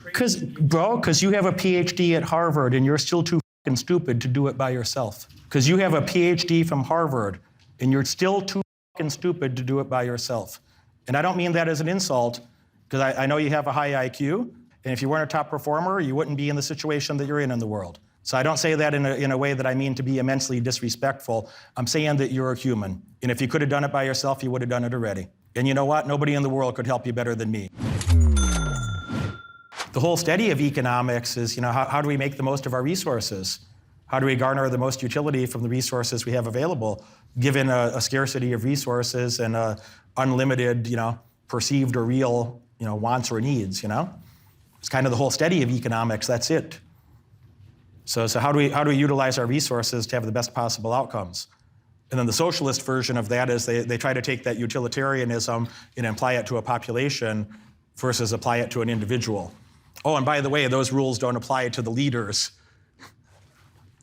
Because you have a PhD at Harvard and you're still too fucking stupid to do it by yourself. Because you have a PhD from Harvard and you're still too fucking stupid to do it by yourself. And I don't mean that as an insult, because I know you have a high IQ, and if you weren't a top performer, you wouldn't be in the situation that you're in the world. So I don't say that in a way that I mean to be immensely disrespectful. I'm saying that you're a human. And if you could have done it by yourself, you would have done it already. And you know what? Nobody in the world could help you better than me. The whole study of economics is, how do we make the most of our resources? How do we garner the most utility from the resources we have available, given a scarcity of resources and unlimited, perceived or real, wants or needs, It's kind of the whole study of economics, that's it. So how do we utilize our resources to have the best possible outcomes? And then the socialist version of that is they try to take that utilitarianism and apply it to a population versus apply it to an individual. Oh, and by the way, those rules don't apply to the leaders.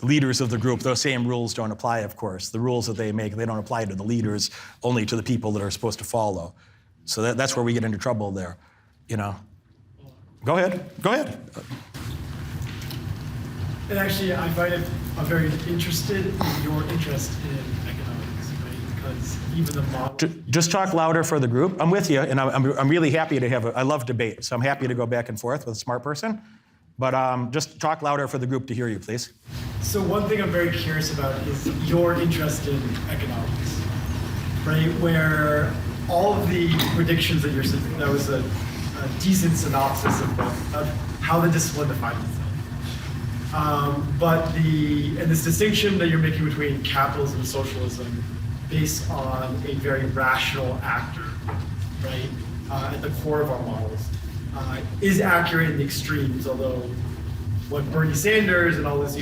The leaders of the group, those same rules don't apply, of course. The rules that they make, they don't apply to the leaders, only to the people that are supposed to follow. So that's where we get into trouble there, Go ahead. And actually, I find it very interested in your interest in economics, right? Because even the model... Just talk louder for the group. I'm with you, and I'm really happy to I love debate, so I'm happy to go back and forth with a smart person. But just talk louder for the group to hear you, please. So one thing I'm very curious about is your interest in economics, right? Where all of the predictions that you're saying, that was a decent synopsis of how the discipline defines itself. But this distinction that you're making between capitalism and socialism based on a very rational actor, right, at the core of our models, is accurate in the extremes, although what Bernie Sanders and all this,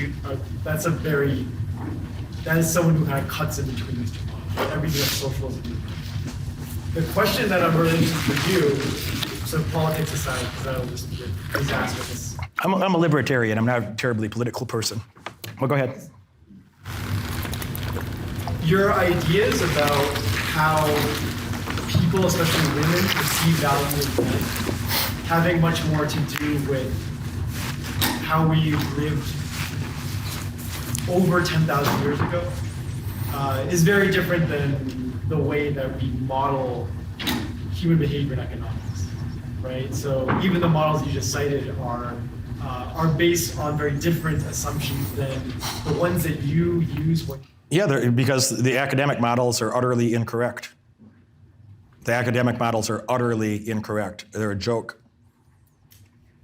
that is someone who kind of cuts in between these two models, everything that's socialism. The question that I'm really interested for you, so politics aside, because that'll just be a disaster. I'm a libertarian. I'm not a terribly political person. Well, go ahead. Your ideas about how people, especially women, perceive value in life, having much more to do with how we lived over 10,000 years ago, is very different than the way that we model human behavior in economics, right? So even the models you just cited are based on very different assumptions than the ones that you use when... Yeah, because the academic models are utterly incorrect. The academic models are utterly incorrect. They're a joke.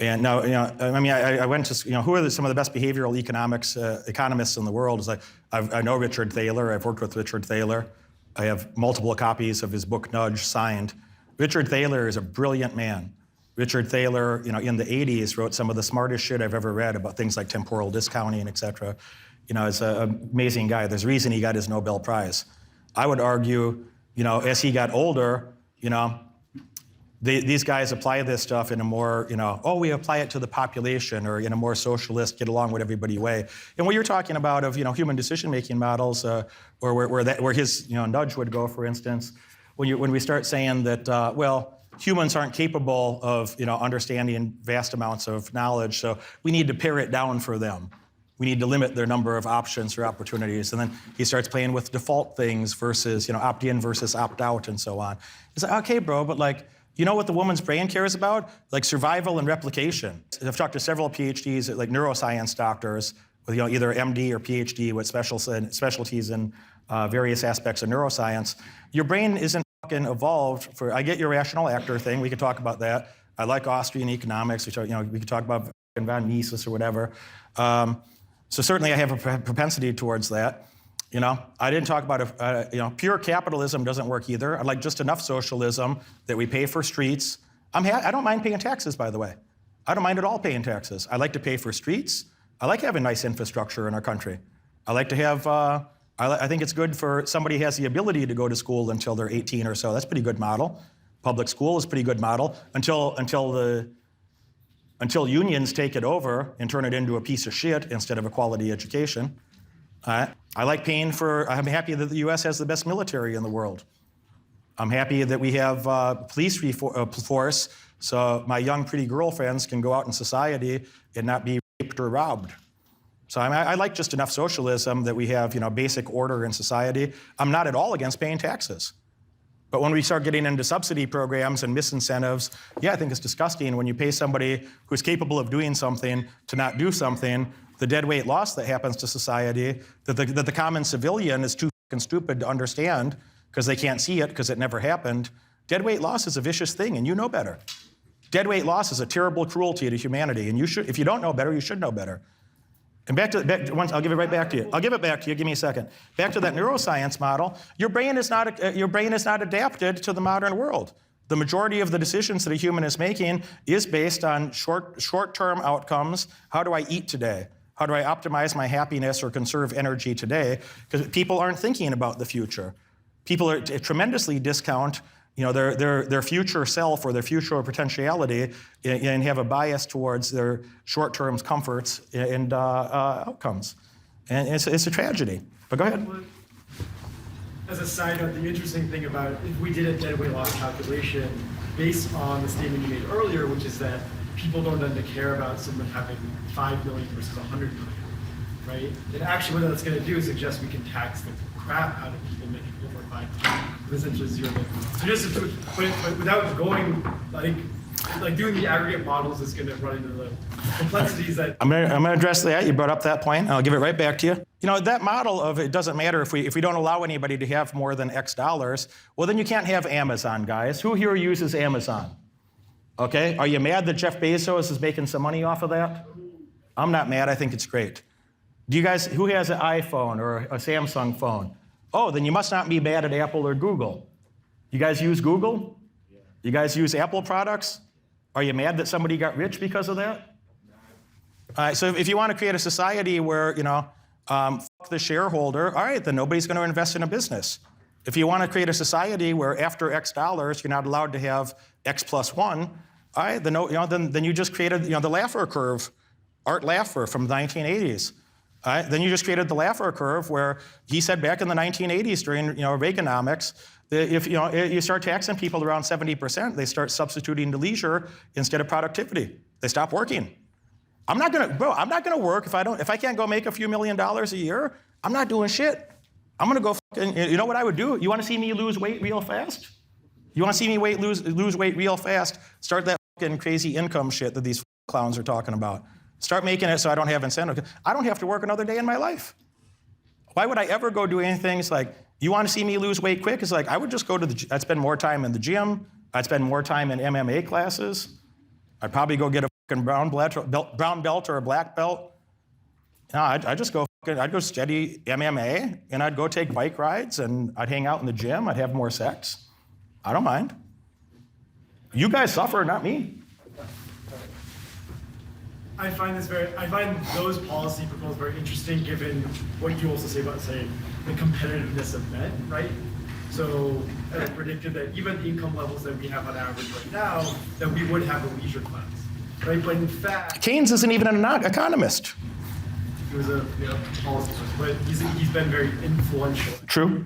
And now, I went to, who are some of the best behavioral economists in the world? Is I know Richard Thaler. I've worked with Richard Thaler. I have multiple copies of his book, Nudge, signed. Richard Thaler is a brilliant man. Richard Thaler, in the 80s, wrote some of the smartest shit I've ever read about things like temporal discounting, et cetera. He's an amazing guy. There's a reason he got his Nobel Prize. I would argue, as he got older, these guys apply this stuff in a more, we apply it to the population, or in a more socialist, get along with everybody way. And what you're talking about of, human decision-making models, or where his, nudge would go, for instance, when we start saying that, humans aren't capable of, understanding vast amounts of knowledge, so we need to pare it down for them. We need to limit their number of options or opportunities. And then he starts playing with default things versus, opt-in versus opt-out and so on. He's like, okay, bro, but you know what the woman's brain cares about? Survival and replication. I've talked to several PhDs, neuroscience doctors, with either MD or PhD with specialties in various aspects of neuroscience. Your brain isn't fucking evolved for, I get your rational actor thing, we could talk about that. I like Austrian economics, which, we could talk about von Mises or whatever. So certainly I have a propensity towards that. I didn't talk about, pure capitalism doesn't work either. I'd like just enough socialism that we pay for streets. I don't mind paying taxes, by the way. I don't mind at all paying taxes. I like to pay for streets. I like having nice infrastructure in our country. I like to have, I think it's good for somebody who has the ability to go to school until they're 18 or so. That's a pretty good model. Public school is a pretty good model until unions take it over and turn it into a piece of shit instead of a quality education. I like paying for, I'm happy that the US has the best military in the world. I'm happy that we have police force so my young pretty girlfriends can go out in society and not be raped or robbed. So I like just enough socialism that we have, basic order in society. I'm not at all against paying taxes. But when we start getting into subsidy programs and misincentives, yeah, I think it's disgusting when you pay somebody who's capable of doing something to not do something, the deadweight loss that happens to society, that the common civilian is too fucking stupid to understand because they can't see it because it never happened. Deadweight loss is a vicious thing, and you know better. Deadweight loss is a terrible cruelty to humanity, and if you don't know better, you should know better. And back to I'll give it right back to you. I'll give it back to you. Give me a second. Back to that neuroscience model. Your brain is not adapted to the modern world. The majority of the decisions that a human is making is based on short-term outcomes. How do I eat today? How do I optimize my happiness or conserve energy today? Because people aren't thinking about the future. People are tremendously discount their future self or their future potentiality and have a bias towards their short-term comforts and outcomes. And it's a tragedy. But go ahead. As a side note, the interesting thing about if we did a deadweight loss calculation based on the statement you made earlier, which is that people don't tend to care about someone having 5 million versus 100 million, right? And actually what that's going to do is suggest we can tax the crap out of people making over 5 million. Essentially zero. So just but without going like doing the aggregate models is going to run into the complexities that I'm going to address that. You brought up that point. And I'll give it right back to you. That model of it doesn't matter if we don't allow anybody to have more than X dollars. Well, then you can't have Amazon, guys. Who here uses Amazon? Okay. Are you mad that Jeff Bezos is making some money off of that? I'm not mad. I think it's great. Who has an iPhone or a Samsung phone? Oh, then you must not be mad at Apple or Google. You guys use Google? Yeah. You guys use Apple products? Are you mad that somebody got rich because of that? No. All right, so if you want to create a society where, fuck the shareholder, all right, then nobody's going to invest in a business. If you want to create a society where after X dollars, you're not allowed to have X plus 1, all right, then you just created, the Laffer curve, Art Laffer from the 1980s. Then you just created the Laffer curve where he said back in the 1980s during Reaganomics that if you start taxing people around 70%, they start substituting to leisure instead of productivity. They stop working. I'm not gonna work if I can't go make a few $1 million a year. I'm not doing shit. I'm gonna go you know what I would do? You want to see me lose weight real fast? You want to see me lose weight real fast? Start that fucking crazy income shit that these clowns are talking about. Start making it so I don't have incentive. I don't have to work another day in my life. Why would I ever go do anything? It's like, you want to see me lose weight quick? It's like, I would just I'd spend more time in the gym. I'd spend more time in MMA classes. I'd probably go get a fucking brown belt or a black belt. No, I'd go study MMA, and I'd go take bike rides, and I'd hang out in the gym. I'd have more sex. I don't mind. You guys suffer, not me. I find those policy proposals very interesting, given what you also say about, the competitiveness of men, right? So I predicted that even the income levels that we have on average right now, that we would have a leisure class, right? But in fact, Keynes isn't even an economist. He was a policy person, but he's been very influential. True.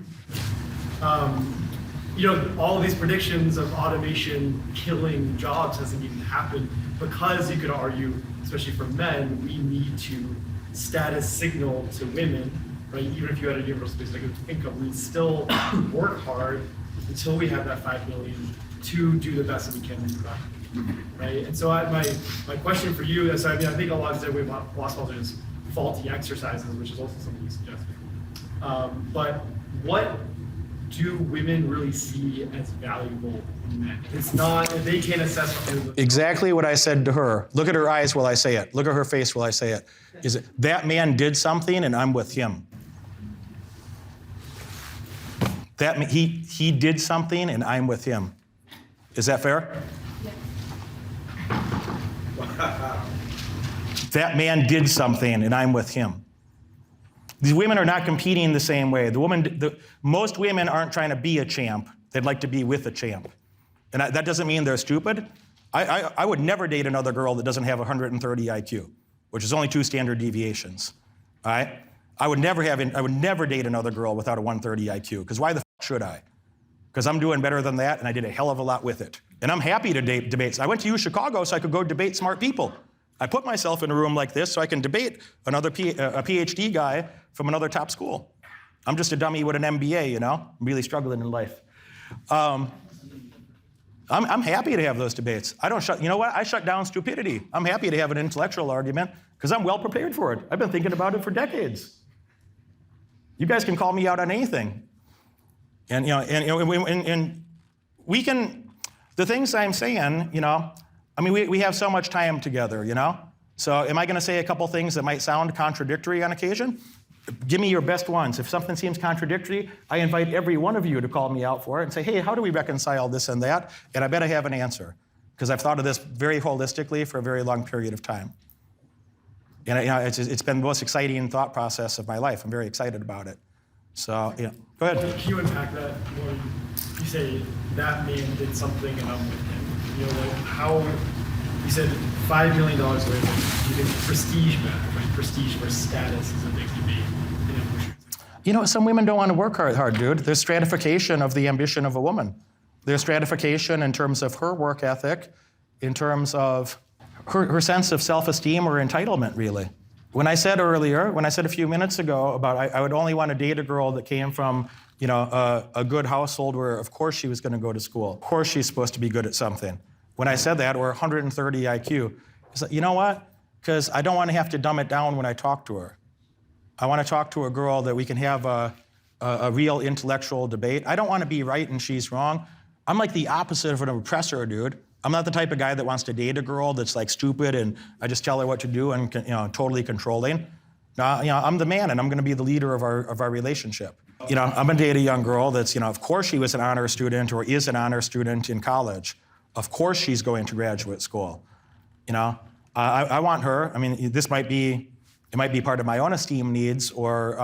All of these predictions of automation killing jobs hasn't even happened because you could argue, especially for men, we need to status signal to women, right? Even if you had a universal basic income, we'd still work hard until we have that 5 million to do the best that we can in production, right? And so my question for you is, I think a lot of deadweight loss models are just faulty exercises, which is also something you suggested. But what do women really see as valuable in men? It's not, they can't assess. Exactly what I said to her. Look at her eyes while I say it. Look at her face while I say it. Is it that man did something and I'm with him? He did something and I'm with him. Is that fair? Wow. That man did something and I'm with him. These women are not competing the same way. Most women aren't trying to be a champ. They'd like to be with a champ. And that doesn't mean they're stupid. I would never date another girl that doesn't have 130 IQ, which is only 2 standard deviations. All right? I would never date another girl without a 130 IQ, because why the fuck should I? because I'm doing better than that, and I did a hell of a lot with it. And I'm happy to debate. I went to Chicago so I could go debate smart people. I put myself in a room like this so I can debate a PhD guy from another top school. I'm just a dummy with an MBA, you know? I'm really struggling in life. I'm happy to have those debates. You know what? I shut down stupidity. I'm happy to have an intellectual argument because I'm well prepared for it. I've been thinking about it for decades. You guys can call me out on anything. And, we can, the things I'm saying, we have so much time together, So am I going to say a couple things that might sound contradictory on occasion? Give me your best ones. If something seems contradictory, I invite every one of you to call me out for it and say, hey, how do we reconcile this and that? And I bet I have an answer, because I've thought of this very holistically for a very long period of time. And it's been the most exciting thought process of my life. I'm very excited about it. So, go ahead. Can you unpack that when you say that man did something and I'm with him? How, you said $5 million later, you think prestige matters, right? Prestige versus status is a big debate. Some women don't want to work hard, dude. There's stratification of the ambition of a woman. There's stratification in terms of her work ethic, in terms of her sense of self-esteem or entitlement, really. When I said a few minutes ago about I would only want to date a girl that came from, a good household where, of course, she was going to go to school. Of course, she's supposed to be good at something. When I said that, or 130 IQ, it's like, you know what? Because I don't want to have to dumb it down when I talk to her. I want to talk to a girl that we can have a real intellectual debate. I don't want to be right and she's wrong. I'm like the opposite of an oppressor, dude. I'm not the type of guy that wants to date a girl that's like stupid and I just tell her what to do and totally controlling. No, I'm the man and I'm going to be the leader of our relationship. I'm going to date a young girl that's, of course she was an honor student or is an honor student in college. Of course she's going to graduate school. I want her. This might be part of my own esteem needs, or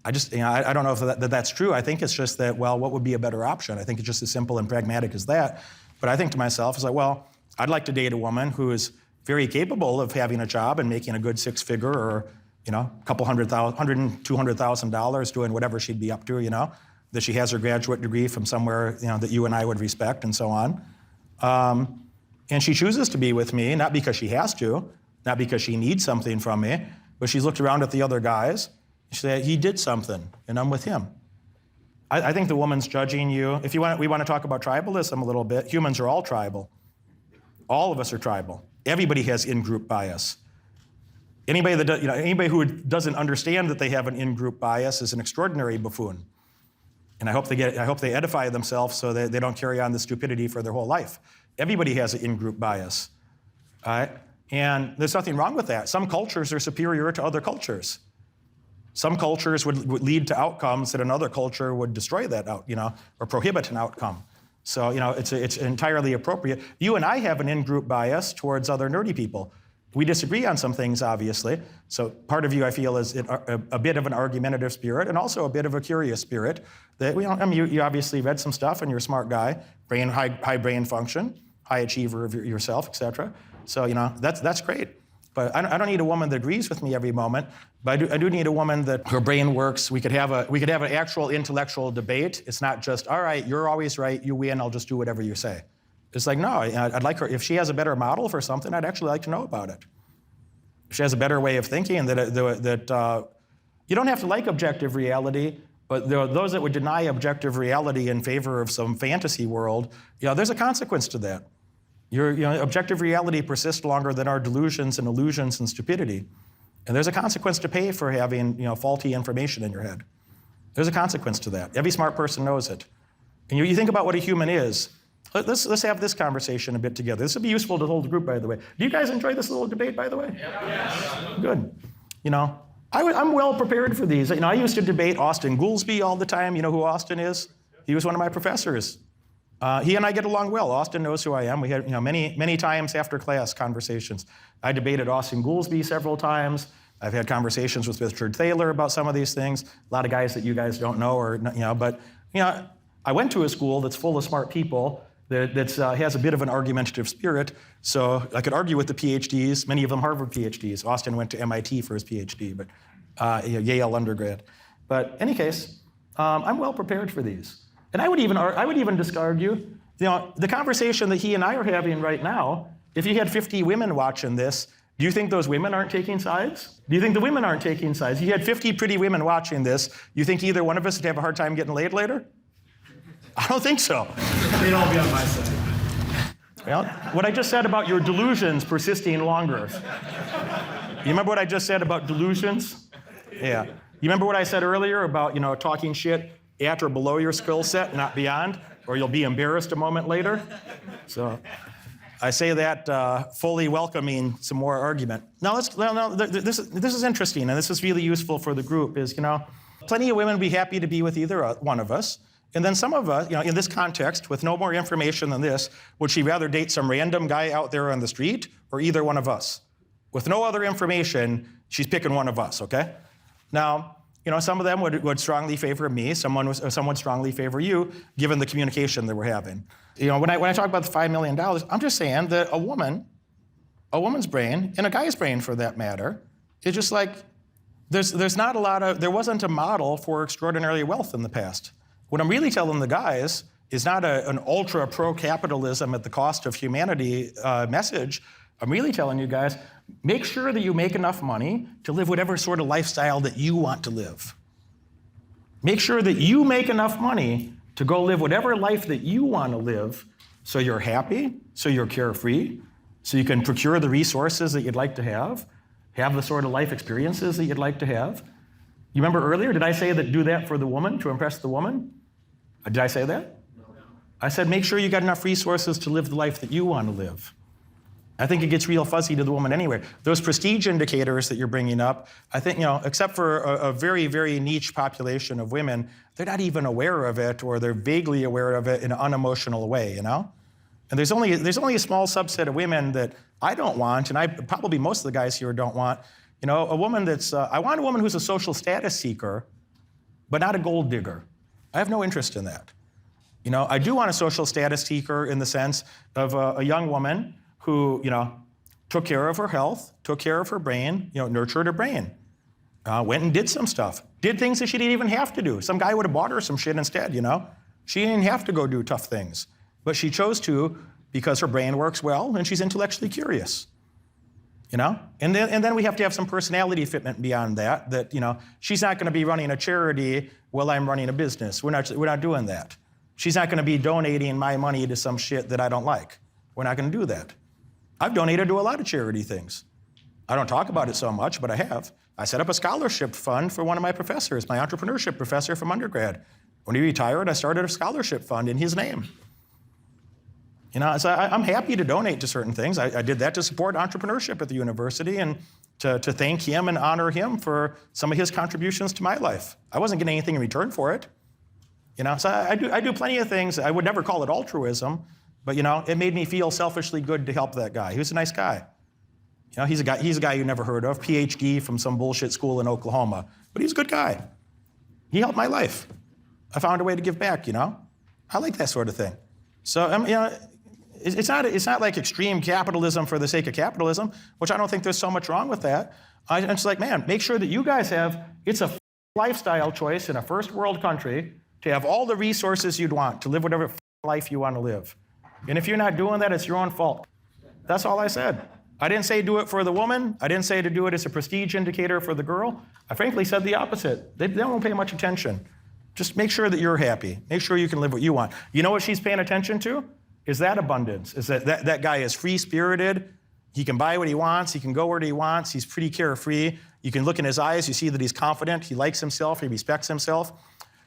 I don't know if that's true. I think it's just that, well, what would be a better option? I think it's just as simple and pragmatic as that. But I think to myself, it's like, well, I'd like to date a woman who is very capable of having a job and making a good six-figure or, a couple $100,000, $200,000 doing whatever she'd be up to, that she has her graduate degree from somewhere, that you and I would respect and so on. And she chooses to be with me, not because she has to, not because she needs something from me, but she's looked around at the other guys. She said, he did something, and I'm with him. I think the woman's judging you. We want to talk about tribalism a little bit. Humans are all tribal. All of us are tribal. Everybody has in-group bias. Anybody who doesn't understand that they have an in-group bias is an extraordinary buffoon. And I hope they edify themselves so that they don't carry on the stupidity for their whole life. Everybody has an in-group bias. All right? And there's nothing wrong with that. Some cultures are superior to other cultures. Some cultures would lead to outcomes that another culture would destroy that or prohibit an outcome. So, it's entirely appropriate. You and I have an in-group bias towards other nerdy people. We disagree on some things, obviously. So part of you, I feel, is a bit of an argumentative spirit and also a bit of a curious spirit. That you obviously read some stuff and you're a smart guy, high brain function, high achiever of yourself, etc. So, that's great. But I don't need a woman that agrees with me every moment. But I do need a woman that her brain works. We could have an actual intellectual debate. It's not just, all right, you're always right, you win, I'll just do whatever you say. It's like, no, I'd like her, if she has a better model for something, I'd actually like to know about it. If she has a better way of thinking that you don't have to like objective reality, but there are those that would deny objective reality in favor of some fantasy world, there's a consequence to that. Objective reality persists longer than our delusions and illusions and stupidity. And there's a consequence to pay for having, faulty information in your head. There's a consequence to that. Every smart person knows it. And you think about what a human is. Let's have this conversation a bit together. This would be useful to the whole group, by the way. Do you guys enjoy this little debate, by the way? Yes. Good. I'm well prepared for these. I used to debate Austin Goolsbee all the time. You know who Austin is? He was one of my professors. He and I get along well. Austin knows who I am. We had many times after class conversations. I debated Austin Goolsbee several times. I've had conversations with Richard Thaler about some of these things. A lot of guys that you guys don't know, but I went to a school that's full of smart people that has a bit of an argumentative spirit. So I could argue with the PhDs, many of them Harvard PhDs. Austin went to MIT for his PhD, but Yale undergrad. But in any case, I'm well prepared for these. And I would even discard you. The conversation that he and I are having right now, if you had 50 women watching this, do you think those women aren't taking sides? Do you think the women aren't taking sides? If you had 50 pretty women watching this, you think either one of us would have a hard time getting laid later? I don't think so. They'd all be on my side. Well, what I just said about your delusions persisting longer. You remember what I just said about delusions? Yeah. You remember what I said earlier about, talking shit at or below your skill set, not beyond, or you'll be embarrassed a moment later? So I say that fully welcoming some more argument. Now, this is interesting, and this is really useful for the group, is, plenty of women would be happy to be with either one of us. And then some of us, in this context, with no more information than this, would she rather date some random guy out there on the street or either one of us? With no other information, she's picking one of us, okay? Now, some of them would strongly favor me, some would strongly favor you, given the communication that we're having. When I talk about the $5 million, I'm just saying that a woman's brain, and a guy's brain for that matter, is just like, there wasn't a model for extraordinary wealth in the past. What I'm really telling the guys is not an ultra pro-capitalism at the cost of humanity message. I'm really telling you guys, make sure that you make enough money to live whatever sort of lifestyle that you want to live. Make sure that you make enough money to go live whatever life that you want to live, so you're happy, so you're carefree, so you can procure the resources that you'd like to have the sort of life experiences that you'd like to have. You remember earlier, did I say that do that for the woman, to impress the woman? Did I say that? No. I said make sure you got enough resources to live the life that you want to live. I think it gets real fuzzy to the woman anyway. Those prestige indicators that you're bringing up, I think, except for a very, very niche population of women, they're not even aware of it, or they're vaguely aware of it in an unemotional way, And there's only a small subset of women that I don't want, and probably most of the guys here don't want. A woman I want a woman who's a social status seeker, but not a gold digger. I have no interest in that. I do want a social status seeker in the sense of a young woman who, took care of her health, took care of her brain, nurtured her brain, went and did some stuff, did things that she didn't even have to do. Some guy would have bought her some shit instead, She didn't have to go do tough things, but she chose to because her brain works well and she's intellectually curious, And then we have to have some personality fitment beyond that, she's not going to be running a charity while I'm running a business. We're not doing that. She's not going to be donating my money to some shit that I don't like. We're not going to do that. I've donated to a lot of charity things. I don't talk about it so much, but I have. I set up a scholarship fund for one of my professors, my entrepreneurship professor from undergrad. When he retired, I started a scholarship fund in his name. So I'm happy to donate to certain things. I did that to support entrepreneurship at the university and to thank him and honor him for some of his contributions to my life. I wasn't getting anything in return for it. So I do plenty of things. I would never call it altruism, but it made me feel selfishly good to help that guy. He was a nice guy. He's a guy you never heard of, PhD from some bullshit school in Oklahoma, but he's a good guy. He helped my life. I found a way to give back. I like that sort of thing. So it's not like extreme capitalism for the sake of capitalism, which I don't think there's so much wrong with that. I'm just like, man, make sure that you guys it's a lifestyle choice in a first world country to have all the resources you'd want to live whatever life you want to live. And if you're not doing that, it's your own fault. That's all I said. I didn't say do it for the woman. I didn't say to do it as a prestige indicator for the girl. I frankly said the opposite. They don't pay much attention. Just make sure that you're happy. Make sure you can live what you want. You know what she's paying attention to? Is that abundance. Is that guy is free-spirited. He can buy what he wants. He can go where he wants. He's pretty carefree. You can look in his eyes. You see that he's confident. He likes himself. He respects himself.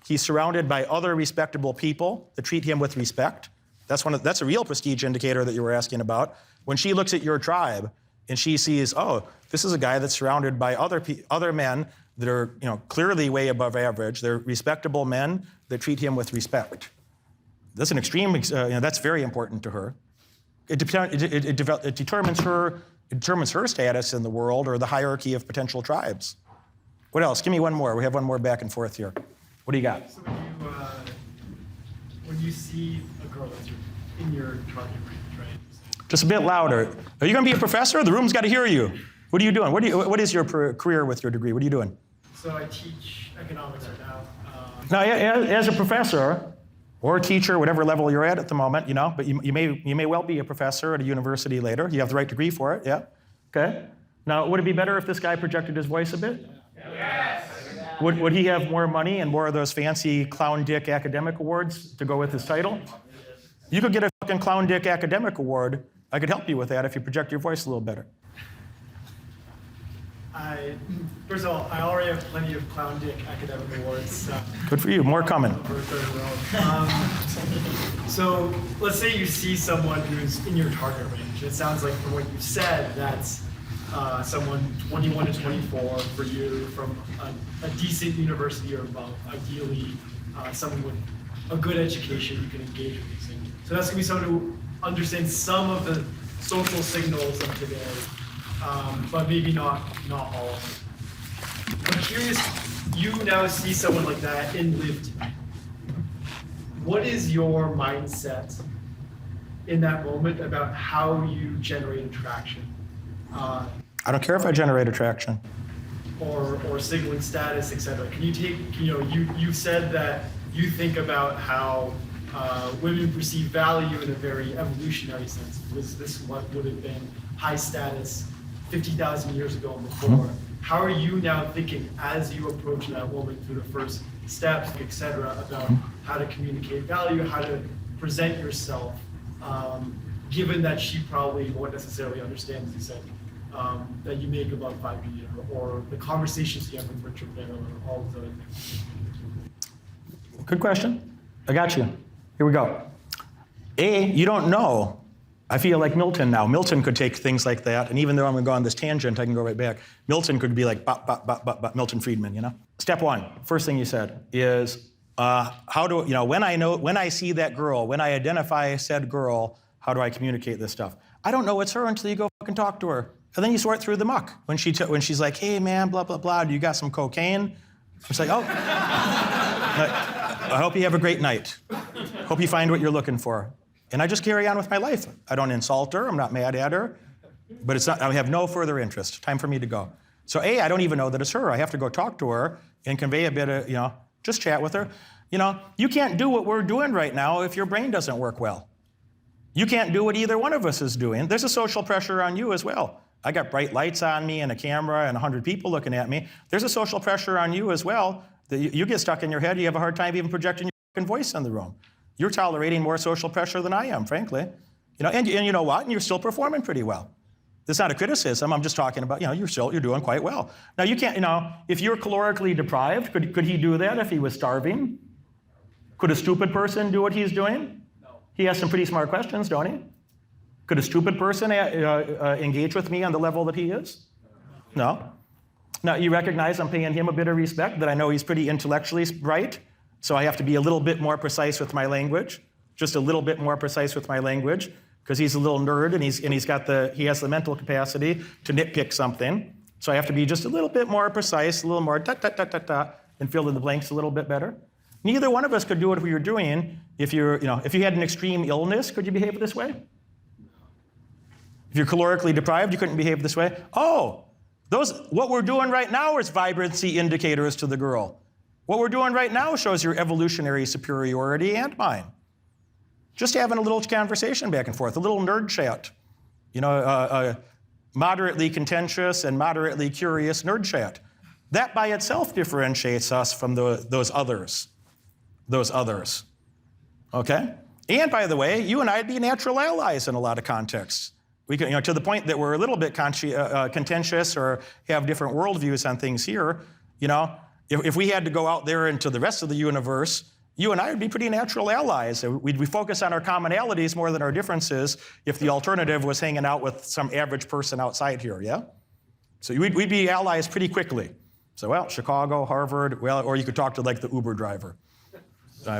He's surrounded by other respectable people that treat him with respect. That's a real prestige indicator that you were asking about. When she looks at your tribe and she sees, oh, this is a guy that's surrounded by other men that are clearly way above average. They're respectable men that treat him with respect. That's an extreme. That's very important to her. It determines her status in the world or the hierarchy of potential tribes. What else? Give me one more. We have one more back and forth here. What do you got? So when you see a girl that's in your target range, right? Just a bit louder. Are you going to be a professor? The room's got to hear you. What are you doing? What is your career with your degree? What are you doing? So I teach economics right now. Now, as a professor, or a teacher, whatever level you're at the moment, but you may well be a professor at a university later. You have the right degree for it, yeah? Okay. Now, would it be better if this guy projected his voice a bit? Yes. Would he have more money and more of those fancy clown dick academic awards to go with his title? You could get a fucking clown dick academic award. I could help you with that if you project your voice a little better. First of all, I already have plenty of clown dick academic awards. Good for you. More coming. So let's say you see someone who's in your target range. It sounds like from what you said, that's someone 21 to 24 for you from a decent university or above, ideally someone with a good education you can engage with these things. So that's going to be someone who understands some of the social signals of today. But maybe not all of them. I'm curious, you now see someone like that in lived. What is your mindset in that moment about how you generate attraction? I don't care if I generate attraction. Or signaling status, et cetera. Can you take, you said that you think about how women perceive value in a very evolutionary sense. Was this what would have been high status 50,000 years ago and before? How are you now thinking as you approach that woman through the first steps, et cetera, about how to communicate value, how to present yourself, given that she probably won't necessarily understand, as you said, that you make above 5 million, or the conversations you have with Richard Barrow, or all those other things? Good question. I got you. Here we go. You don't know. I feel like Milton now. Milton could take things like that, and even though I'm going to go on this tangent, I can go right back. Milton could be like, Milton Friedman, Step one, first thing you said is, how do, when I see that girl, when I identify said girl, how do I communicate this stuff? I don't know it's her until you go fucking talk to her. And then you sort through the muck. When she's like, hey man, blah, blah, blah, do you got some cocaine? It's like, oh. I hope you have a great night. Hope you find what you're looking for. And I just carry on with my life. I don't insult her, I'm not mad at her, but I have no further interest. Time for me to go. So I don't even know that it's her. I have to go talk to her and convey a bit of, just chat with her. You can't do what we're doing right now if your brain doesn't work well. You can't do what either one of us is doing. There's a social pressure on you as well. I got bright lights on me and a camera and 100 people looking at me. There's a social pressure on you as well. That you get stuck in your head. You have a hard time even projecting your voice in the room. You're tolerating more social pressure than I am, frankly. And you know what? And you're still performing pretty well. It's not a criticism. I'm just talking about, you're doing quite well. Now you can't, if you're calorically deprived, could he do that if he was starving? Could a stupid person do what he's doing? No. He asks some pretty smart questions, don't he? Could a stupid person engage with me on the level that he is? No. Now you recognize I'm paying him a bit of respect, that I know he's pretty intellectually bright. So I have to be a little bit more precise with my language, just a little bit more precise with my language, because he's a little nerd and he has the mental capacity to nitpick something. So I have to be just a little bit more precise, a little more and fill in the blanks a little bit better. Neither one of us could do what we were doing if you had an extreme illness. Could you behave this way? If you're calorically deprived, you couldn't behave this way. What we're doing right now is vibrancy indicators to the girl. What we're doing right now shows your evolutionary superiority and mine. Just having a little conversation back and forth, a little nerd chat. Moderately contentious and moderately curious nerd chat. That by itself differentiates us from those others. Okay? And by the way, you and I'd be natural allies in a lot of contexts. We can, to the point that we're a little bit contentious or have different worldviews on things here, If we had to go out there into the rest of the universe, you and I would be pretty natural allies. We'd focus on our commonalities more than our differences if the alternative was hanging out with some average person outside here, yeah? So we'd be allies pretty quickly. So, Chicago, Harvard, or you could talk to like the Uber driver.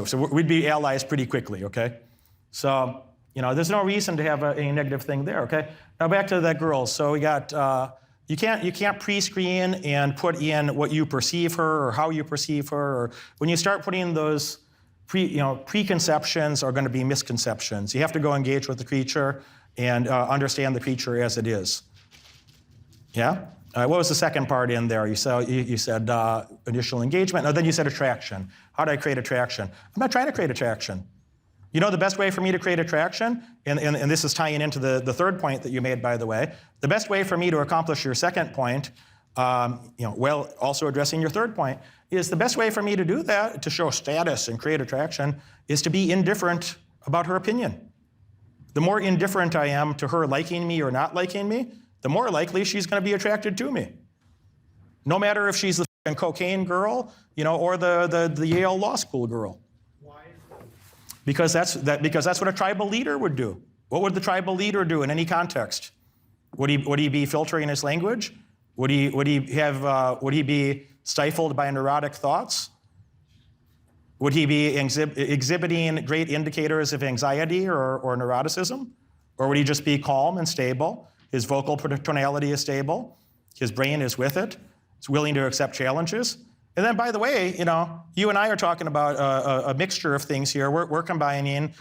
So we'd be allies pretty quickly, okay? So, there's no reason to have a negative thing there, okay? Now back to that girl. So we got... You can't pre-screen and put in what you perceive her or how you perceive her. Or when you start putting those preconceptions are going to be misconceptions. You have to go engage with the creature and understand the creature as it is. Yeah? What was the second part in there? You said initial engagement. No, then you said attraction. How do I create attraction? I'm not trying to create attraction. You know the best way for me to create attraction, and this is tying into the third point that you made, by the way, the best way for me to accomplish your second point, while also addressing your third point, is the best way for me to do that, to show status and create attraction, is to be indifferent about her opinion. The more indifferent I am to her liking me or not liking me, the more likely she's going to be attracted to me. No matter if she's the f***ing cocaine girl, or the Yale Law School girl. Why? Because that's what a tribal leader would do. What would the tribal leader do in any context? Would he be filtering his language? Would he be stifled by neurotic thoughts? Would he be exhibiting great indicators of anxiety or neuroticism? Or would he just be calm and stable? His vocal tonality is stable. His brain is with it. It's willing to accept challenges. And then, by the way, you and I are talking about a mixture of things here. We're combining,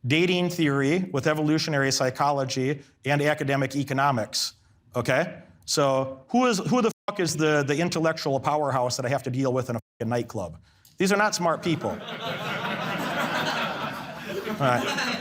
dating theory with evolutionary psychology and academic economics. Okay? So who the fuck is the intellectual powerhouse that I have to deal with in a fucking nightclub? These are not smart people. All right.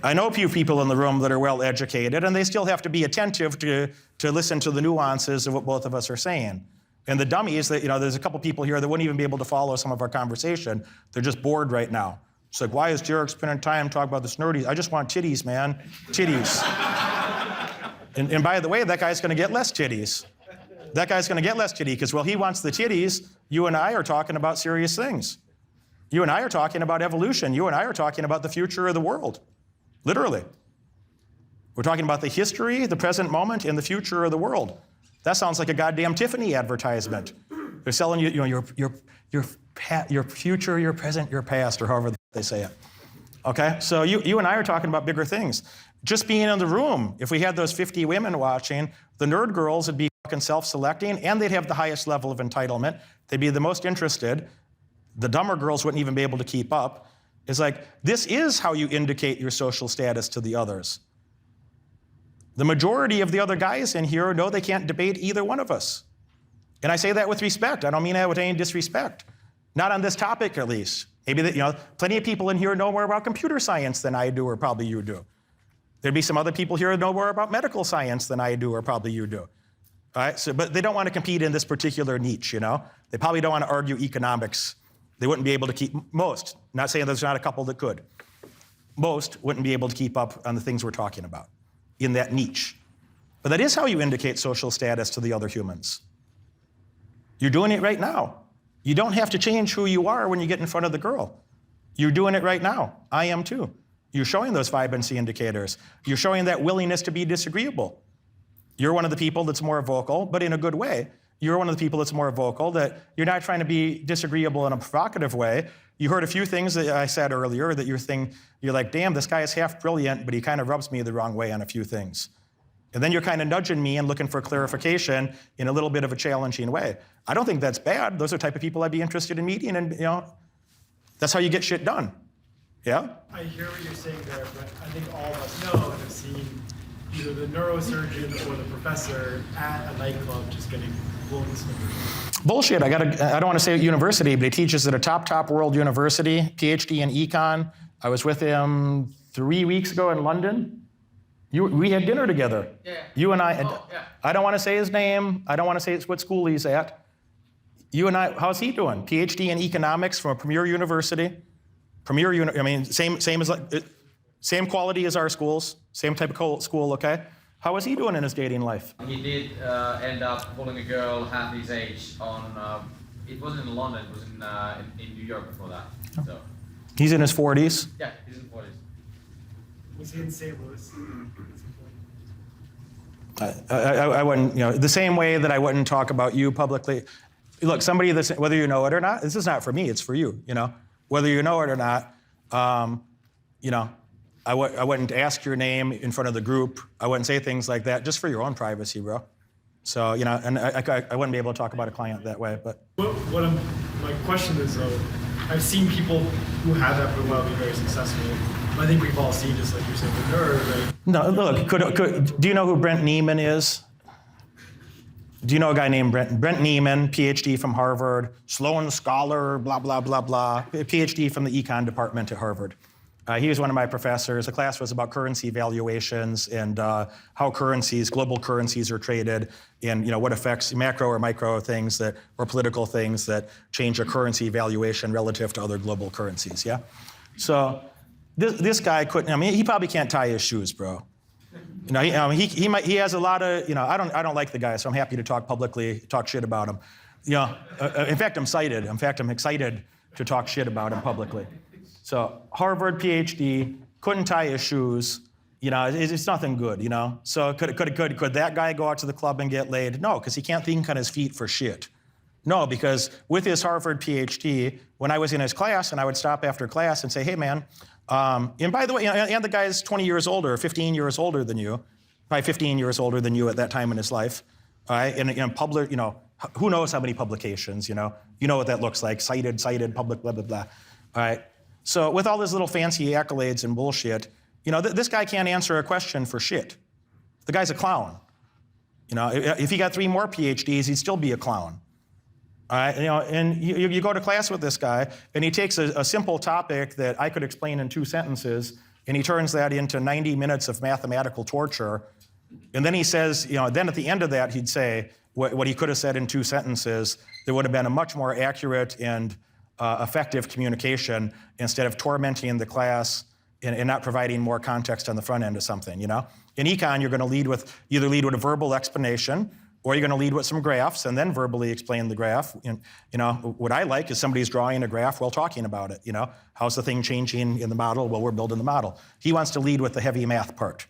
I know a few people in the room that are well educated, and they still have to be attentive to listen to the nuances of what both of us are saying. And the dummies, that there's a couple people here that wouldn't even be able to follow some of our conversation. They're just bored right now. It's like, why is Jarek spending time talking about this nerdy? I just want titties, man. Titties. and by the way, that guy's going to get less titties. That guy's going to get less titty because, well, he wants the titties. You and I are talking about serious things. You and I are talking about evolution. You and I are talking about the future of the world. Literally. We're talking about the history, the present moment, and the future of the world. That sounds like a goddamn Tiffany advertisement. They're selling you, your future, your present, your past, or however they say it. Okay? So you and I are talking about bigger things. Just being in the room, if we had those 50 women watching, the nerd girls would be fucking self-selecting, and they'd have the highest level of entitlement. They'd be the most interested. The dumber girls wouldn't even be able to keep up. It's like, this is how you indicate your social status to the others. The majority of the other guys in here know they can't debate either one of us. And I say that with respect. I don't mean that with any disrespect. Not on this topic, at least. Maybe plenty of people in here know more about computer science than I do, or probably you do. There'd be some other people here that know more about medical science than I do, or probably you do. All right? So, but they don't want to compete in this particular niche, They probably don't want to argue economics. They wouldn't be able to keep, most, not saying there's not a couple that could, most wouldn't be able to keep up on the things we're talking about in that niche. But that is how you indicate social status to the other humans. You're doing it right now. You don't have to change who you are when you get in front of the girl. You're doing it right now. I am too. You're showing those vibrancy indicators. You're showing that willingness to be disagreeable. You're one of the people that's more vocal, but in a good way. You're one of the people that's more vocal, that you're not trying to be disagreeable in a provocative way. You heard a few things that I said earlier that you're like, damn, this guy is half brilliant, but he kind of rubs me the wrong way on a few things. And then you're kind of nudging me and looking for clarification in a little bit of a challenging way. I don't think that's bad. Those are the type of people I'd be interested in meeting, and that's how you get shit done. Yeah? I hear what you're saying there, but I think all of us know and have seen either the neurosurgeon or the professor at a nightclub just getting blown snippers. Bullshit. I don't want to say at university, but he teaches at a top world university, PhD in econ. I was with him 3 weeks ago in London. We had dinner together. Yeah. You and I. Yeah. I don't want to say his name. I don't want to say what school he's at. You and I, how's he doing? PhD in economics from a premier university. Same quality as our schools, same type of school, okay? How is he doing in his dating life? He did end up pulling a girl half his age on, it wasn't in London, it was in New York before that. So. He's in his 40s? Yeah, he's in 40s. Was he in St. Louis? I wouldn't, the same way that I wouldn't talk about you publicly. Look, somebody that's, whether you know it or not, this is not for me, it's for you, Whether you know it or not, I wouldn't ask your name in front of the group. I wouldn't say things like that, just for your own privacy, bro. So, and I wouldn't be able to talk about a client that way, but. My question is, though, I've seen people who have that profile be very successful, I think we've all seen, just like you're saying, the nerd, right? No, look, do you know who Brent Neiman is? Do you know a guy named Brent Neiman, PhD from Harvard, Sloan Scholar, blah, blah, blah, blah, PhD from the econ department at Harvard. He was one of my professors. The class was about currency valuations and how global currencies are traded, and what affects macro or micro things or political things that change a currency valuation relative to other global currencies, yeah? So this guy couldn't, he probably can't tie his shoes, bro. He has a lot of, I don't like the guy, so I'm happy to talk shit about him. In fact, I'm excited to talk shit about him publicly. So Harvard PhD, couldn't tie his shoes, it's nothing good, So could that guy go out to the club and get laid? No, because he can't think on his feet for shit. No, because with his Harvard PhD, when I was in his class and I would stop after class and say, hey man, and by the way, and the guy's 20 years older, 15 years older than you, probably 15 years older than you at that time in his life, all right? And public, who knows how many publications, you know what that looks like, cited, public, blah, blah, blah, all right? So with all this little fancy accolades and bullshit, this guy can't answer a question for shit. The guy's a clown. If he got 3 more PhDs, he'd still be a clown. All right, and you go to class with this guy, and he takes a simple topic that I could explain in 2 sentences, and he turns that into 90 minutes of mathematical torture. And then he says, then at the end of that, he'd say what he could have said in 2 sentences. There would have been a much more accurate and effective communication instead of tormenting the class and not providing more context on the front end of something, In econ, you're going to either lead with a verbal explanation, or you're going to lead with some graphs and then verbally explain the graph. And, what I like is somebody's drawing a graph while talking about it. How's the thing changing in the model? Well, we're building the model. He wants to lead with the heavy math part.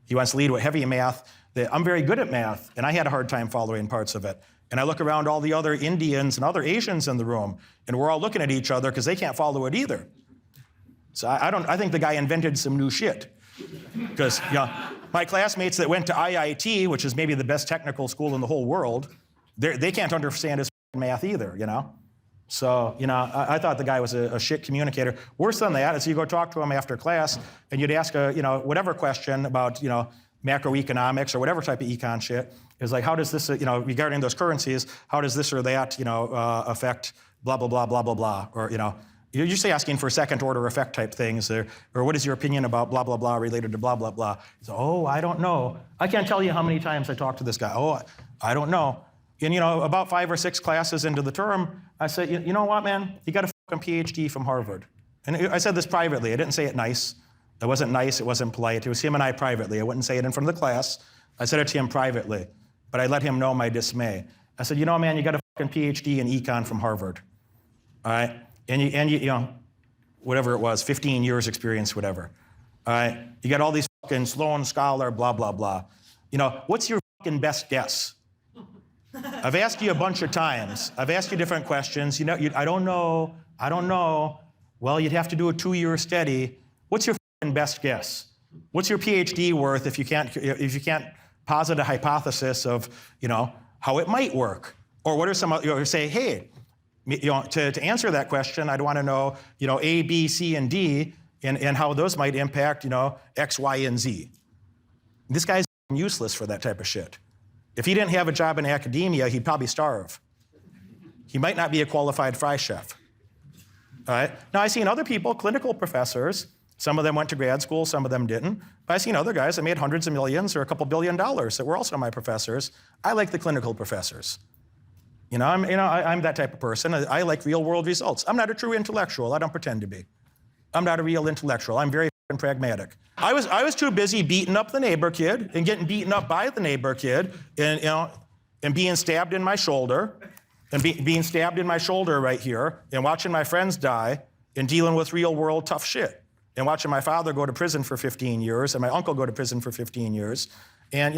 He wants to lead with heavy math. I'm very good at math, and I had a hard time following parts of it. And I look around all the other Indians and other Asians in the room, and we're all looking at each other because they can't follow it either. So I think the guy invented some new shit. Because my classmates that went to IIT, which is maybe the best technical school in the whole world, they can't understand his math either, So, I thought the guy was a shit communicator. Worse than that is you go talk to him after class, and you'd ask whatever question about, macroeconomics or whatever type of econ shit. Is like, how does this, regarding those currencies, how does this or that, affect blah, blah, blah, blah, blah, blah, or, you're usually asking for second order effect type things, or what is your opinion about blah, blah, blah related to blah, blah, blah. So, I don't know. I can't tell you how many times I talked to this guy. I don't know. And, about 5 or 6 classes into the term, I said, you know what, man? You got a fucking PhD from Harvard. And I said this privately. I didn't say it nice. It wasn't nice. It wasn't polite. It was him and I privately. I wouldn't say it in front of the class. I said it to him privately. But I let him know my dismay. I said, man, you got a fucking PhD in econ from Harvard. All right? And you whatever it was, 15 years experience, whatever. All right? You got all these fucking Sloan Scholar, blah, blah, blah. What's your fucking best guess? I've asked you a bunch of times. I've asked you different questions. I don't know. Well, you'd have to do a 2-year study. What's your fucking best guess? What's your PhD worth if you can't posit a hypothesis of, how it might work? Or what are some, say, hey, to answer that question, I'd want to know, A, B, C, and D, and how those might impact, X, Y, and Z. This guy's useless for that type of shit. If he didn't have a job in academia, he'd probably starve. He might not be a qualified fry chef. All right? Now, I've seen other people, clinical professors, some of them went to grad school, some of them didn't, but I've seen other guys that made hundreds of millions or a couple $1 billion that were also my professors. I like the clinical professors. I'm that type of person. I like real world results. I'm not a true intellectual. I don't pretend to be. I'm not a real intellectual. I'm very pragmatic. I was too busy beating up the neighbor kid and getting beaten up by the neighbor kid and being stabbed in my shoulder and being stabbed in my shoulder right here and watching my friends die and dealing with real world tough shit and watching my father go to prison for 15 years and my uncle go to prison for 15 years. And,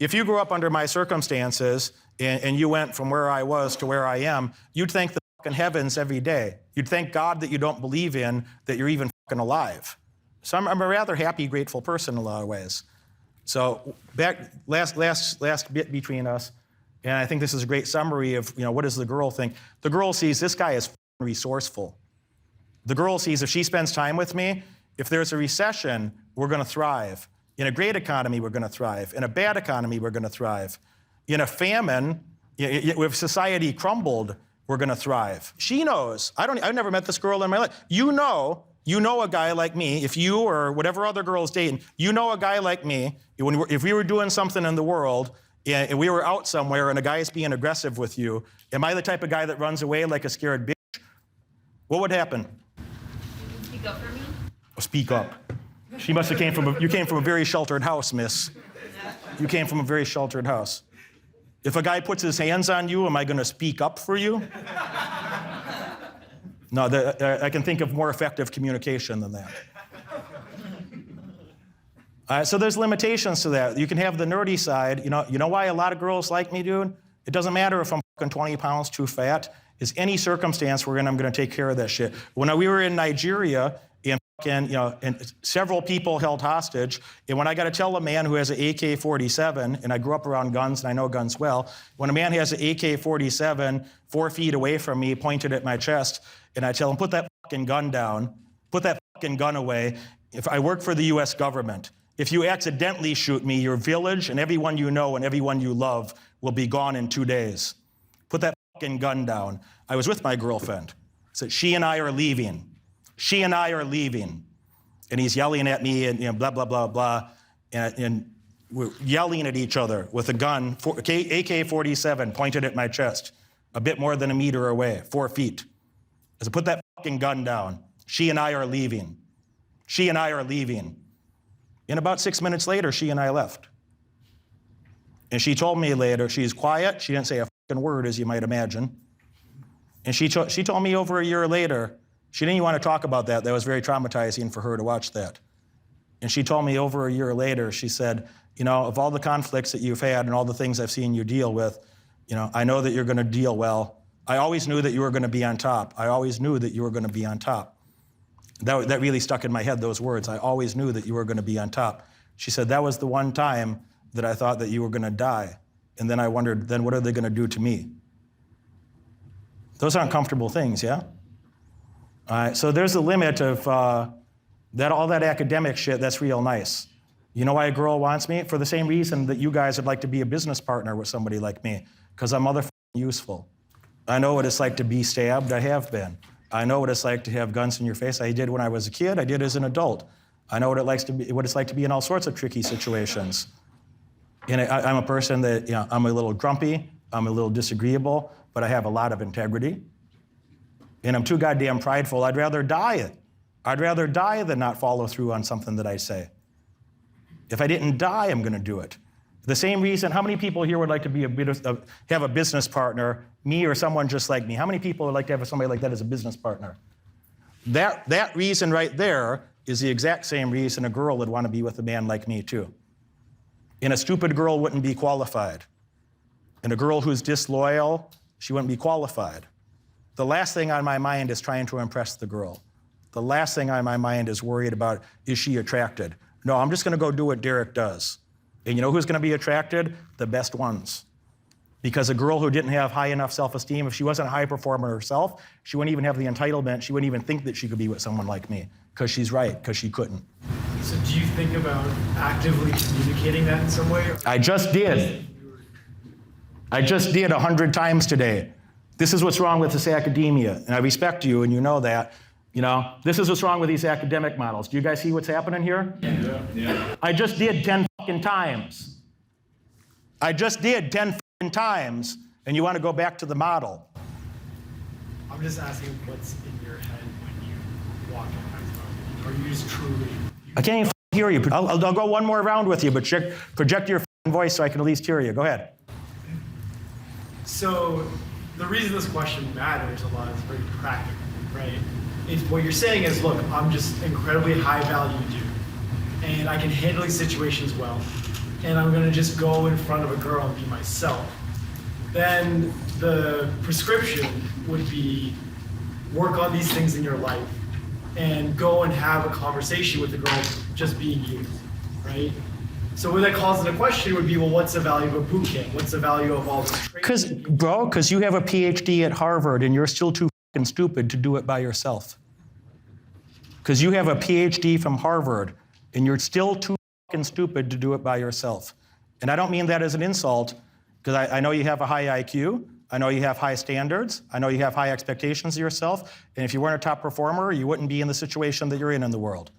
if you grew up under my circumstances and you went from where I was to where I am, you'd thank the fucking heavens every day. You'd thank God that you don't believe in, that you're even fucking alive. So I'm a rather happy, grateful person in a lot of ways. So back last bit between us, and I think this is a great summary of, what does the girl think? The girl sees this guy as resourceful. The girl sees if she spends time with me If there's a recession, we're going to thrive. In a great economy, we're going to thrive. In a bad economy, we're going to thrive. In a famine, if society crumbled, we're going to thrive. She knows. I've never met this girl in my life. You know a guy like me, if you or whatever other girl's dating, you know a guy like me, if we were doing something in the world and we were out somewhere and a guy is being aggressive with you, am I the type of guy that runs away like a scared bitch? What would happen? You speak up for me? Oh, speak up. She must have you came from a very sheltered house, miss. You came from a very sheltered house. If a guy puts his hands on you, am I going to speak up for you? No, I can think of more effective communication than that. So there's limitations to that. You can have the nerdy side. You know why a lot of girls like me, dude? It doesn't matter if I'm fucking 20 pounds too fat. It's any circumstance I'm going to take care of that shit. When we were in Nigeria, and several people held hostage. And when I got to tell a man who has an AK-47, and I grew up around guns and I know guns well, when a man has an AK-47 4 feet away from me, pointed at my chest, and I tell him, put that fucking gun down, put that fucking gun away. If I work for the US government, if you accidentally shoot me, your village and everyone you know and everyone you love will be gone in 2 days. Put that fucking gun down. I was with my girlfriend. So she and I are leaving. She and I are leaving. And he's yelling at me and blah, blah, blah, blah. And we're yelling at each other with a gun, AK-47 pointed at my chest, a bit more than a meter away, 4 feet. I said, put that fucking gun down. She and I are leaving. She and I are leaving. And about 6 minutes later, she and I left. And she told me later, she's quiet. She didn't say a fucking word, as you might imagine. And she told me over a year later, she didn't even want to talk about that. That was very traumatizing for her to watch that. And she told me over a year later, she said, of all the conflicts that you've had and all the things I've seen you deal with, I know that you're going to deal well. I always knew that you were going to be on top. I always knew that you were going to be on top. That really stuck in my head, those words. I always knew that you were going to be on top. She said, that was the one time that I thought that you were going to die. And then I wondered, then what are they going to do to me? Those aren't comfortable things, yeah? All right, so there's a limit of all that academic shit, that's real nice. You know why a girl wants me? For the same reason that you guys would like to be a business partner with somebody like me, because I'm motherfucking useful. I know what it's like to be stabbed, I have been. I know what it's like to have guns in your face. I did when I was a kid, I did as an adult. I know what it's like to be in all sorts of tricky situations. And I'm a person that, I'm a little grumpy, I'm a little disagreeable, but I have a lot of integrity. And I'm too goddamn prideful. I'd rather die than not follow through on something that I say. If I didn't die, I'm going to do it. The same reason, how many people here would like to have a business partner, me or someone just like me? How many people would like to have somebody like that as a business partner? That reason right there is the exact same reason a girl would want to be with a man like me too. And a stupid girl wouldn't be qualified. And a girl who's disloyal, she wouldn't be qualified. The last thing on my mind is trying to impress the girl. The last thing on my mind is worried about, is she attracted? No, I'm just going to go do what Derek does. And you know who's going to be attracted? The best ones. Because a girl who didn't have high enough self-esteem, if she wasn't a high performer herself, she wouldn't even have the entitlement, she wouldn't even think that she could be with someone like me. Because she's right, because she couldn't. So do you think about actively communicating that in some way? I just did. I just did 100 times today. This is what's wrong with this academia, and I respect you, and you know that. This is what's wrong with these academic models. Do you guys see what's happening here? Yeah. I just did 10 fucking times. I just did 10 fucking times, and you want to go back to the model. I'm just asking what's in your head when you walk in. Are you just truly... I can't even hear you. I'll go one more round with you, but project your voice so I can at least hear you. Go ahead. So the reason this question matters a lot is very practical, right? What you're saying is, look, I'm just incredibly high value dude, and I can handle these situations well, and I'm gonna just go in front of a girl and be myself. Then the prescription would be work on these things in your life and go and have a conversation with the girl just being you, right? So what that calls into question would be, well, what's the value of a boot camp? What's the value of all this training? Because you have a PhD at Harvard and you're still too fucking stupid to do it by yourself. because you have a PhD from Harvard and you're still too fucking stupid to do it by yourself. And I don't mean that as an insult, because I know you have a high IQ, I know you have high standards, I know you have high expectations of yourself, and if you weren't a top performer, you wouldn't be in the situation that you're in the world.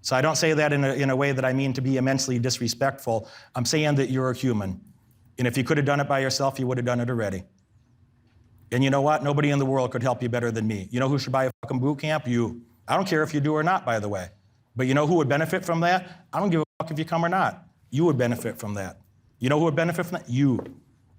So I don't say that in a way that I mean to be immensely disrespectful. I'm saying that you're a human. And if you could have done it by yourself, you would have done it already. And you know what? Nobody in the world could help you better than me. You know who should buy a fucking boot camp? You. I don't care if you do or not, by the way. But you know who would benefit from that? I don't give a fuck if you come or not. You would benefit from that. You know who would benefit from that? You.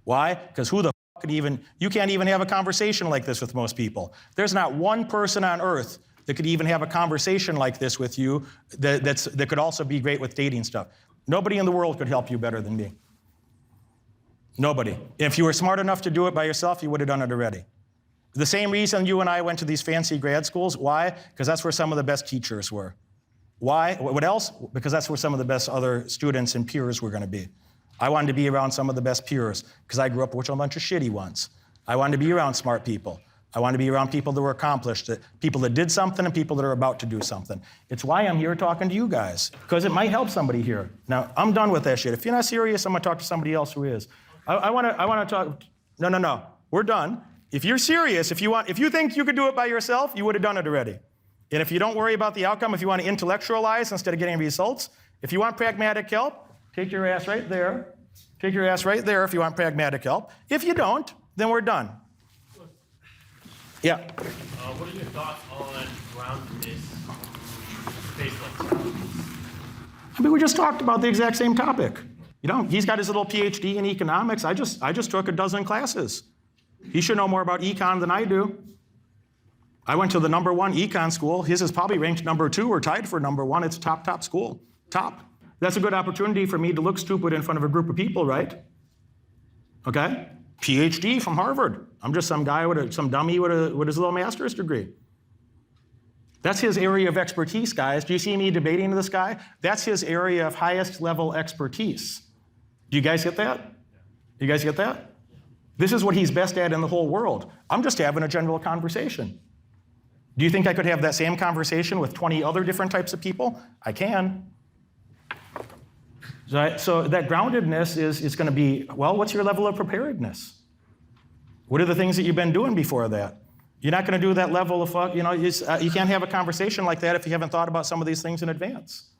Why? Because who the fuck could even, you can't even have a conversation like this with most people. There's not one person on earth that could even have a conversation like this with you that could also be great with dating stuff. Nobody in the world could help you better than me. Nobody. If you were smart enough to do it by yourself, you would have done it already. The same reason you and I went to these fancy grad schools. Why? Because that's where some of the best teachers were. Why? What else? Because that's where some of the best other students and peers were going to be. I wanted to be around some of the best peers because I grew up with a bunch of shitty ones. I wanted to be around smart people. I wanted to be around people that were accomplished, people that did something and people that are about to do something. It's why I'm here talking to you guys, because it might help somebody here. Now, I'm done with that shit. If you're not serious, I'm going to talk to somebody else who is. I want to talk. No. We're done. If you're serious, if you think you could do it by yourself, you would have done it already. And if you don't worry about the outcome, if you want to intellectualize instead of getting results, if you want pragmatic help, take your ass right there. Take your ass right there if you want pragmatic help. If you don't, then we're done. Yeah. What are your thoughts on groundedness based on challenges? I mean, we just talked about the exact same topic. You know, he's got his little PhD in economics. I just took a dozen classes. He should know more about econ than I do. I went to the #1 econ school. His is probably ranked #2 or tied for #1. It's a top school. Top. That's a good opportunity for me to look stupid in front of a group of people, right? Okay? PhD from Harvard. I'm just some guy some dummy with his little master's degree. That's his area of expertise, guys. Do you see me debating this guy? That's his area of highest level expertise. Do you guys get that? Do you guys get that? This is what he's best at in the whole world. I'm just having a general conversation. Do you think I could have that same conversation with 20 other different types of people? I can. So that groundedness is going to be, well, what's your level of preparedness? What are the things that you've been doing before that? You're not going to do that level of, you can't have a conversation like that if you haven't thought about some of these things in advance.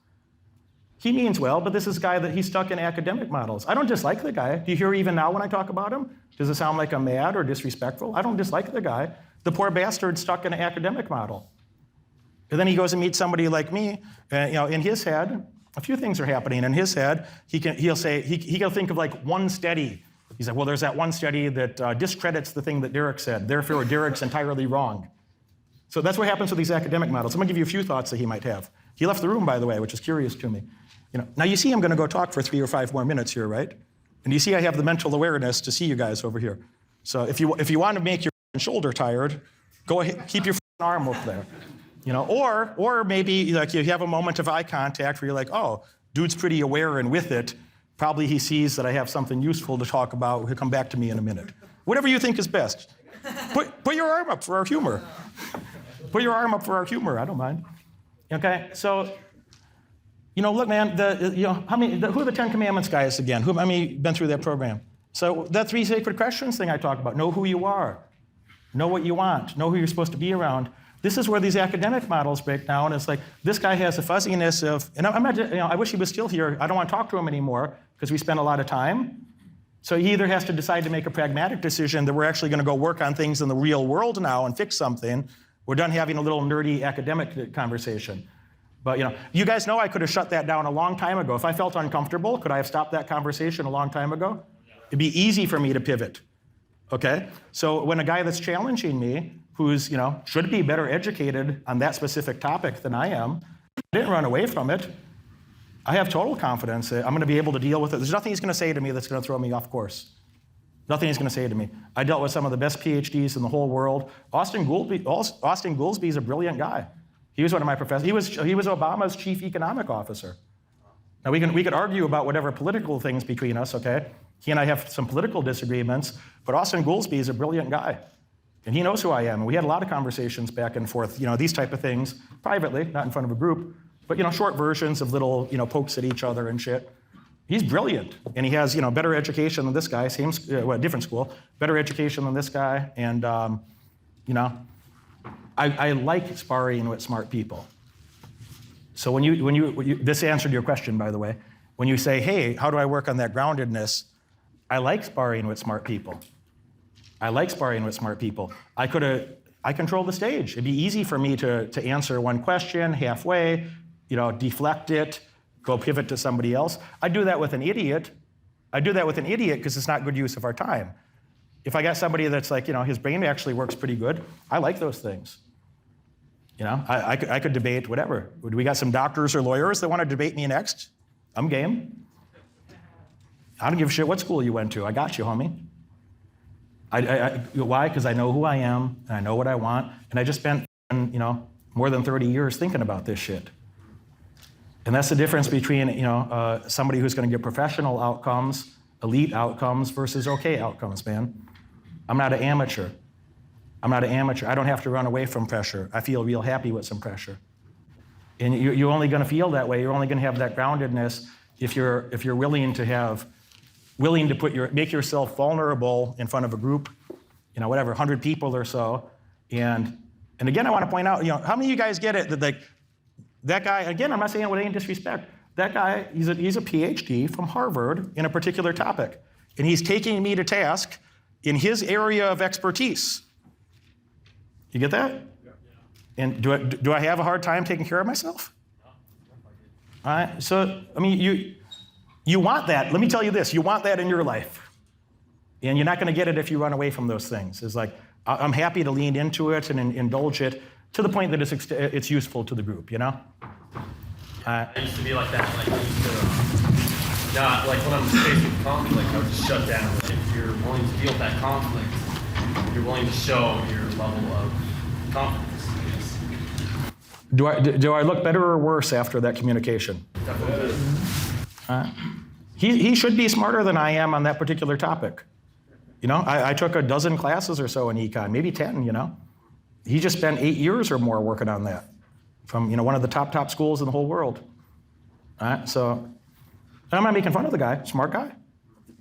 He means well, but this is a guy that he's stuck in academic models. I don't dislike the guy. Do you hear even now when I talk about him? Does it sound like I'm mad or disrespectful? I don't dislike the guy. The poor bastard stuck in an academic model. And then he goes and meets somebody like me, and in his head, a few things are happening. In his head, he'll think of like one study. He's like, well, there's that one study that discredits the thing that Derek said. Therefore, Derek's entirely wrong. So that's what happens with these academic models. I'm going to give you a few thoughts that he might have. He left the room, by the way, which is curious to me. Now you see I'm going to go talk for 3 or 5 more minutes here, right? And you see I have the mental awareness to see you guys over here. So if you want to make your shoulder tired, go ahead, keep your arm up there. Or maybe like you have a moment of eye contact where you're like, oh, dude's pretty aware and with it. Probably he sees that I have something useful to talk about. He'll come back to me in a minute. Whatever you think is best. Put your arm up for our humor. Put your arm up for our humor. I don't mind. Okay, so, look, man. Who are the 10 Commandments guys again? How many been through that program? So that 3 sacred questions thing I talk about. Know who you are. Know what you want. Know who you're supposed to be around. This is where these academic models break down. It's like this guy has a fuzziness of, and I'm not, I wish he was still here. I don't want to talk to him anymore because we spent a lot of time. So he either has to decide to make a pragmatic decision that we're actually going to go work on things in the real world now and fix something. We're done having a little nerdy academic conversation. But you guys know I could have shut that down a long time ago. If I felt uncomfortable, could I have stopped that conversation a long time ago? It'd be easy for me to pivot. Okay? So when a guy that's challenging me, who's, should be better educated on that specific topic than I am, I didn't run away from it. I have total confidence that I'm going to be able to deal with it. There's nothing he's going to say to me that's going to throw me off course. Nothing he's going to say to me. I dealt with some of the best PhDs in the whole world. Austin Goolsbee is a brilliant guy. He was one of my professors. He was Obama's chief economic officer. Now we could argue about whatever political things between us, okay? He and I have some political disagreements, but Austin Goolsbee is a brilliant guy. And he knows who I am. And we had a lot of conversations back and forth, these type of things, privately, not in front of a group, but, short versions of little, pokes at each other and shit. He's brilliant. And he has, better education than this guy, same, different school, better education than this guy. And, I like sparring with smart people. So when you this answered your question, by the way. When you say, hey, how do I work on that groundedness? I like sparring with smart people. I like sparring with smart people. I control the stage. It'd be easy for me to answer one question halfway, deflect it, go pivot to somebody else. I do that with an idiot. I do that with an idiot because it's not good use of our time. If I got somebody that's like, his brain actually works pretty good, I like those things. I could debate whatever. We got some doctors or lawyers that want to debate me next. I'm game. I don't give a shit what school you went to. I got you, homie. Why? Because I know who I am, and I know what I want, and I just spent, more than 30 years thinking about this shit. And that's the difference between, somebody who's going to get professional outcomes, elite outcomes, versus okay outcomes, man. I'm not an amateur. I don't have to run away from pressure. I feel real happy with some pressure. And you're only going to feel that way. You're only going to have that groundedness if you're willing to make yourself vulnerable in front of a group, 100 people or so. And again, I want to point out, how many of you guys get it that that guy, again, I'm not saying it with any disrespect, that guy, he's a PhD from Harvard in a particular topic. And he's taking me to task in his area of expertise. You get that? Yeah. And do I have a hard time taking care of myself? No. All right. So, you want that. Let me tell you this. You want that in your life. And you're not going to get it if you run away from those things. It's like, I'm happy to lean into it and indulge it to the point that it's useful to the group, I used to be like that. Like, I used to, not like when I'm faced with conflict, I would just shut down. Like, if you're willing to deal with that conflict, you're willing to show your level of confidence, I guess. Do I look better or worse after that communication? Definitely. He should be smarter than I am on that particular topic. I took a dozen classes or so in econ, maybe 10, He just spent 8 years or more working on that from, one of the top schools in the whole world. So I'm not making fun of the guy, smart guy.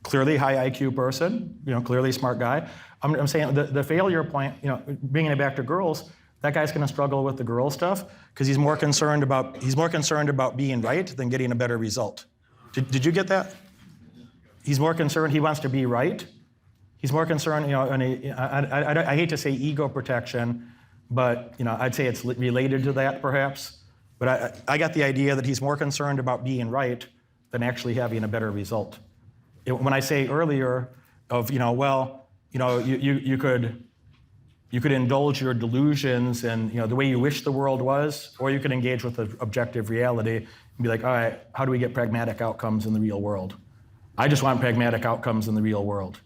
Clearly high IQ person, clearly smart guy. I'm saying the failure point, bringing it back to girls, that guy's going to struggle with the girl stuff because he's more concerned about being right than getting a better result. Did you get that? He's more concerned. He wants to be right. He's more concerned. I hate to say ego protection, but I'd say it's related to that perhaps. But I got the idea that he's more concerned about being right than actually having a better result. When I say earlier of you could indulge your delusions and the way you wish the world was, or you could engage with the objective reality and be like, all right, how do we get pragmatic outcomes in the real world? I just want pragmatic outcomes in the real world.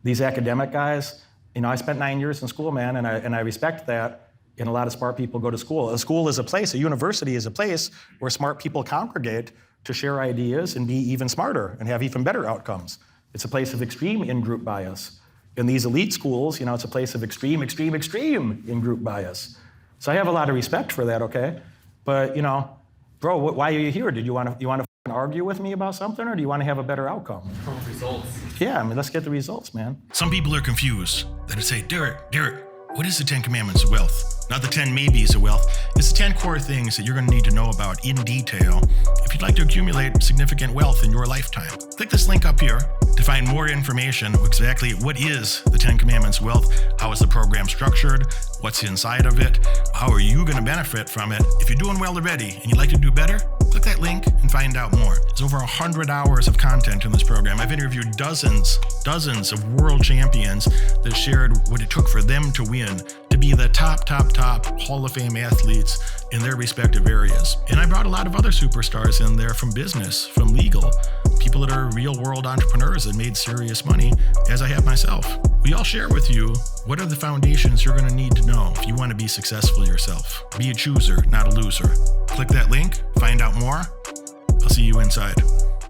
These academic guys, I spent 9 years in school, man, and I respect that. And a lot of smart people go to school. A school is a place, a university is a place where smart people congregate to share ideas and be even smarter and have even better outcomes. It's a place of extreme in-group bias. In these elite schools, it's a place of extreme in-group bias. So I have a lot of respect for that, okay? But, bro, why are you here? Did you want to argue with me about something, or do you want to have a better outcome? Results. Yeah, let's get the results, man. Some people are confused. They say, Derek, what is the 10 Commandments of wealth? Not the 10 maybes of wealth. It's the 10 core things that you're going to need to know about in detail if you'd like to accumulate significant wealth in your lifetime. Click this link up here to find more information of exactly what is the 10 Commandments of wealth, how is the program structured, what's inside of it, how are you going to benefit from it. If you're doing well already and you'd like to do better, click that link and find out more. There's over 100 hours of content in this program. I've interviewed dozens of world champions that shared what it took for them to win, to be the top Hall of Fame athletes in their respective areas. And I brought a lot of other superstars in there from business, from legal, people that are real world entrepreneurs that made serious money, as I have myself. We all share with you what are the foundations you're going to need to know if you want to be successful yourself. Be a chooser, not a loser. Click that link, find out more. I'll see you inside.